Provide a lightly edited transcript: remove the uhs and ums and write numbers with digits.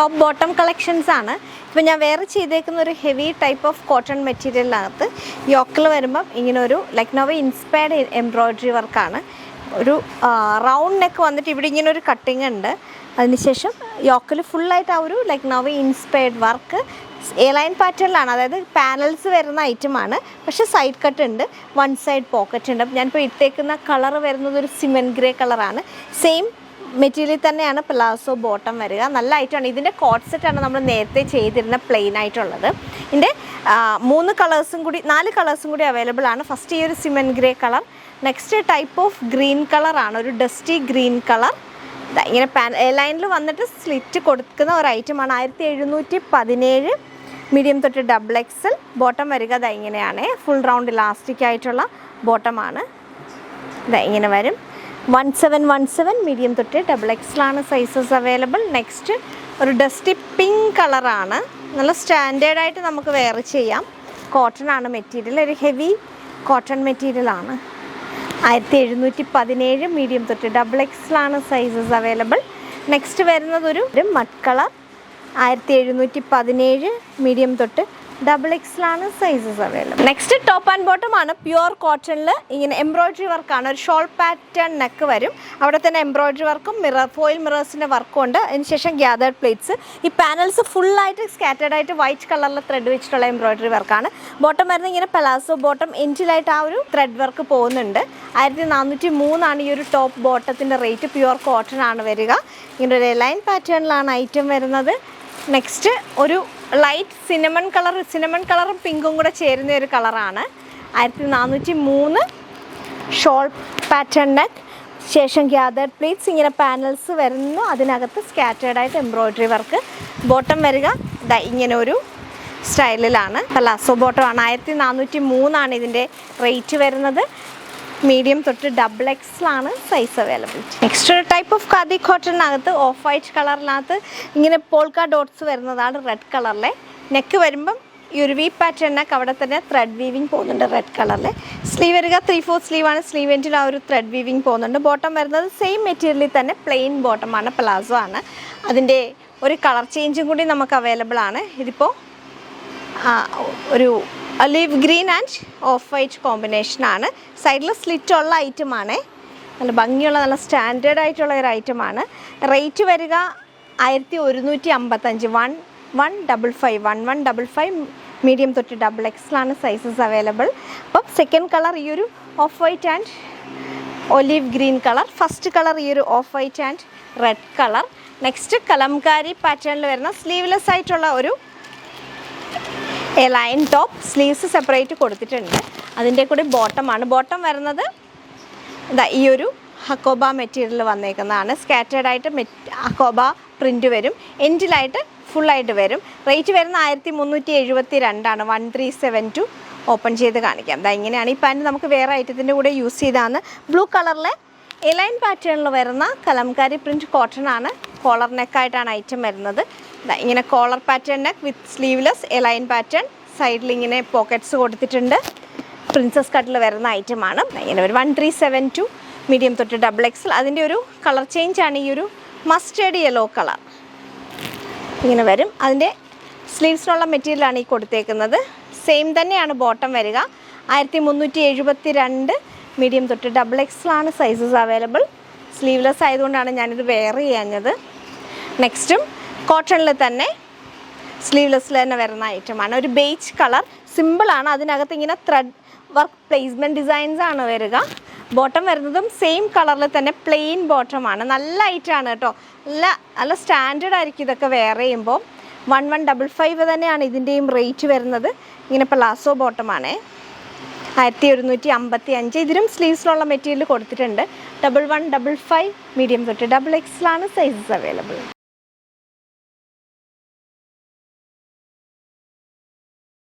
Top bottom collections ആണ്. ഇപ്പോൾ ഞാൻ വേറെ ചെയ്തേക്കുന്ന ഒരു ഹെവി ടൈപ്പ് ഓഫ് കോട്ടൺ മെറ്റീരിയലിനകത്ത് യോക്കിൽ വരുമ്പം ഇങ്ങനെ ഒരു ലക്നൗ ഇൻസ്പയർഡ് എംബ്രോയ്ഡറി വർക്കാണ്. ഒരു റൗണ്ട് നെക്ക് വന്നിട്ട് ഇവിടെ ഇങ്ങനെ ഒരു കട്ടിങ് ഉണ്ട്. അതിനുശേഷം യോക്കിൽ ഫുള്ളായിട്ട് ആ ഒരു Lucknow inspired work a line പാറ്റേണിലാണ്, അതായത് പാനൽസ് വരുന്ന ഐറ്റമാണ്. പക്ഷേ സൈഡ് കട്ട് ഉണ്ട്, വൺ സൈഡ് പോക്കറ്റ് ഉണ്ട്. ഞാനിപ്പോൾ ഇട്ടേക്കുന്ന കളർ വരുന്നത് ഒരു സിമെൻറ്റ് ഗ്രേ കളറാണ്. സെയിം മെറ്റീരിയൽ തന്നെയാണ് പ്ലാസോ ബോട്ടം വരിക. നല്ല ഐറ്റമാണ്. ഇതിൻ്റെ കോട്ട് സെറ്റാണ് നമ്മൾ നേരത്തെ ചെയ്തിരുന്ന പ്ലെയിൻ ആയിട്ടുള്ളത്. ഇതിൻ്റെ 4 കളേഴ്സും കൂടി അവൈലബിൾ ആണ്. ഫസ്റ്റ് ഈ ഒരു cement grey colour, next type of green കളറാണ്, ഒരു ഡസ്റ്റി ഗ്രീൻ കളർ. ഇങ്ങനെ ലൈനിൽ വന്നിട്ട് സ്ലിറ്റ് കൊടുക്കുന്ന ഒരു ഐറ്റമാണ്. 1717 മീഡിയം തൊട്ട് XXL ബോട്ടം വരിക. ഇങ്ങനെയാണ് ഫുൾ റൗണ്ട് ഇലാസ്റ്റിക് ആയിട്ടുള്ള ബോട്ടമാണ്. ഇങ്ങനെ വരും. 1717 മീഡിയം തൊട്ട് XXL ആണ് സൈസസ് അവൈലബിൾ. നെക്സ്റ്റ് ഒരു ഡസ്റ്റി പിങ്ക് കളറാണ്. നല്ല സ്റ്റാൻഡേർഡായിട്ട് നമുക്ക് വെയർ ചെയ്യാം. കോട്ടൺ ആണ് മെറ്റീരിയൽ, ഒരു ഹെവി കോട്ടൺ മെറ്റീരിയലാണ്. 1717 മീഡിയം തൊട്ട് XXL ആണ് സൈസസ് അവൈലബിൾ. നെക്സ്റ്റ് വരുന്നത് ഒരു മഡ് കളർ. 1717 മീഡിയം തൊട്ട് XXL ആണ് sizes available. Next top and bottom ആണ്. പ്യുവർ കോട്ടണിൽ ഇങ്ങനെ എംബ്രോയ്ഡറി വർക്കാണ്. ഒരു ഷോൾ പാറ്റേൺ നെക്ക് വരും. അവിടെ തന്നെ എംബ്രോയ്ഡറി വർക്കും ഫോയിൽ മിറേഴ്സിൻ്റെ വർക്കും ഉണ്ട്. അതിനുശേഷം ഗ്യാതേർഡ് പ്ലേറ്റ്സ്. ഈ പാനൽസ് ഫുള്ളായിട്ട് സ്കാറ്റേർഡ് ആയിട്ട് വൈറ്റ് കളറിൽ ത്രെഡ് വെച്ചിട്ടുള്ള എംബ്രോയ്ഡറി വർക്കാണ്. ബോട്ടം വരുന്നത് ഇങ്ങനെ പലാസോ ബോട്ടം, എൻഡിലായിട്ട് ആ ഒരു ത്രെഡ് വർക്ക് പോകുന്നുണ്ട്. 1403 ഈ ഒരു ടോപ്പ് ബോട്ടത്തിൻ്റെ റേറ്റ്. പ്യുവർ കോട്ടൺ ആണ് വരിക. ഇങ്ങനെ ഒരു ലൈൻ പാറ്റേണിലാണ് ഐറ്റം വരുന്നത്. നെക്സ്റ്റ് ഒരു ലൈറ്റ് സിനമൺ കളറും പിങ്കും കൂടെ ചേരുന്ന ഒരു കളറാണ്. 1403 ഷോൾ പാറ്റേൺ നെക്ക്, ശേഷം ഗ്യാതേർഡ് പ്ലേറ്റ്സ്, ഇങ്ങനെ പാനൽസ് വരുന്നു. അതിനകത്ത് സ്കാറ്റേർഡായിട്ട് എംബ്രോയ്ഡറി വർക്ക്. ബോട്ടം വരിക ഇങ്ങനെ ഒരു സ്റ്റൈലിലാണ്. പലാസോ ബോട്ടമാണ്. 1403 ഇതിൻ്റെ റേറ്റ് വരുന്നത്. മീഡിയം തൊട്ട് XXL ആണ് സൈസ് അവൈലബിലിറ്റി. നെക്സ്റ്റ് ഒരു ടൈപ്പ് ഓഫ് ഖാദി കോട്ടണിനകത്ത് ഓഫ് വൈറ്റ് കളറിനകത്ത് ഇങ്ങനെ പോൾക്ക ഡോട്ട്സ് വരുന്നതാണ്. റെഡ് കളറിലെ നെക്ക് വരുമ്പം ഈ ഒരു വി പാറ്റേൺ നെക്ക്, അവിടെ തന്നെ ത്രെഡ് വീവിങ് പോകുന്നുണ്ട് റെഡ് കളറിലെ. സ്ലീവ് വരിക 3/4 സ്ലീവാണ്. സ്ലീവ് എൻഡിൽ ആ ഒരു ത്രെഡ് വീവിങ് പോകുന്നുണ്ട്. ബോട്ടം വരുന്നത് സെയിം മെറ്റീരിയലിൽ തന്നെ പ്ലെയിൻ ബോട്ടമാണ്, പ്ലാസോ ആണ്. അതിൻ്റെ ഒരു കളർ ചേഞ്ചും കൂടി നമുക്ക് അവൈലബിൾ ആണ്. ഇതിപ്പോൾ ഒരു olive green and of white കോമ്പിനേഷനാണ്. സൈഡിൽ സ്ലിറ്റ് ഉള്ള ഐറ്റമാണ്. നല്ല ഭംഗിയുള്ള നല്ല സ്റ്റാൻഡേർഡ് ആയിട്ടുള്ള ഒരു ഐറ്റമാണ്. റേറ്റ് വരിക 1155. 1155 മീഡിയം തൊട്ട് XXL ആണ് സൈസസ് അവൈലബിൾ. അപ്പം സെക്കൻഡ് കളർ ഈ ഒരു of white and olive green colour. First colour ഈ ഒരു of white and red colour. Next Kalamkari പാറ്റേണിൽ വരുന്ന സ്ലീവ്ലെസ് ആയിട്ടുള്ള ഒരു ലൈൻ ടോപ്പ്. സ്ലീവ്സ് സെപ്പറേറ്റ് കൊടുത്തിട്ടുണ്ട്. അതിൻ്റെ കൂടി ബോട്ടമാണ്. ബോട്ടം വരുന്നത് ഈ ഒരു ഹക്കോബ മെറ്റീരിയൽ വന്നേക്കുന്നതാണ്. സ്കാറ്റേർഡായിട്ട് ഹക്കോബ പ്രിൻറ്റ് വരും. എൻഡിലായിട്ട് ഫുള്ളായിട്ട് വരും. റേറ്റ് വരുന്ന 1372 ആണ്. 1372 ഓപ്പൺ ചെയ്ത് കാണിക്കാം. ഇങ്ങനെയാണ് ഈ പാൻറ്റ്. നമുക്ക് വേറെ ഐറ്റത്തിൻ്റെ കൂടെ യൂസ് ചെയ്താണ്. ബ്ലൂ കളറിലെ എലൈൻ പാറ്റേണിൽ വരുന്ന കലംകാരി പ്രിൻറ്റ് കോട്ടൺ ആണ്. കോളർ നെക്കായിട്ടാണ് ഐറ്റം വരുന്നത്. ഇങ്ങനെ കോളർ പാറ്റേൺ നെക്ക് വിത്ത് സ്ലീവ്ലെസ് എലൈൻ പാറ്റേൺ. സൈഡിൽ ഇങ്ങനെ പോക്കറ്റ്സ് കൊടുത്തിട്ടുണ്ട്. പ്രിൻസസ് കട്ടിൽ വരുന്ന ഐറ്റമാണ്. ഇങ്ങനെ ഒരു 1372 മീഡിയം തൊട്ട് XXL. അതിൻ്റെ ഒരു കളർ ചേഞ്ചാണ് ഈ ഒരു മസ്റ്റേർഡ് യെല്ലോ കളർ. ഇങ്ങനെ വരും. അതിൻ്റെ സ്ലീവ്സിനുള്ള മെറ്റീരിയലാണ് ഈ കൊടുത്തേക്കുന്നത്. സെയിം തന്നെയാണ് ബോട്ടം വരിക. 1372 മീഡിയം തൊട്ട് XXL ആണ് സൈസസ് അവൈലബിൾ. സ്ലീവ്ലെസ് ആയതുകൊണ്ടാണ് ഞാനിത് വെയർ ചെയ്യാഞ്ഞത്. നെക്സ്റ്റും കോട്ടണിൽ തന്നെ സ്ലീവ്ലെസ്സിൽ തന്നെ വരുന്ന ഐറ്റമാണ്. ഒരു ബേജ് കളർ, സിമ്പിളാണ്. അതിനകത്ത് ഇങ്ങനെ ത്രെഡ് വർക്ക് പ്ലേസ്മെൻറ്റ് ഡിസൈൻസ് ആണ് വരിക. ബോട്ടം വരുന്നതും സെയിം കളറിൽ തന്നെ പ്ലെയിൻ ബോട്ടമാണ്. നല്ല ഐറ്റമാണ് കേട്ടോ. നല്ല സ്റ്റാൻഡേർഡ് ആയിരിക്കും ഇതൊക്കെ വെയർ ചെയ്യുമ്പോൾ. 1155 തന്നെയാണ് ഇതിൻ്റെയും റേറ്റ് വരുന്നത്. ഇങ്ങനെ പ്ലാസോ ബോട്ടമാണ്. 1155. ഇതിലും സ്ലീവ്സിലുള്ള മെറ്റീരിയൽ കൊടുത്തിട്ടുണ്ട്. 1155 മീഡിയം തൊട്ട് XXL ആണ് സൈസസ് അവൈലബിൾ.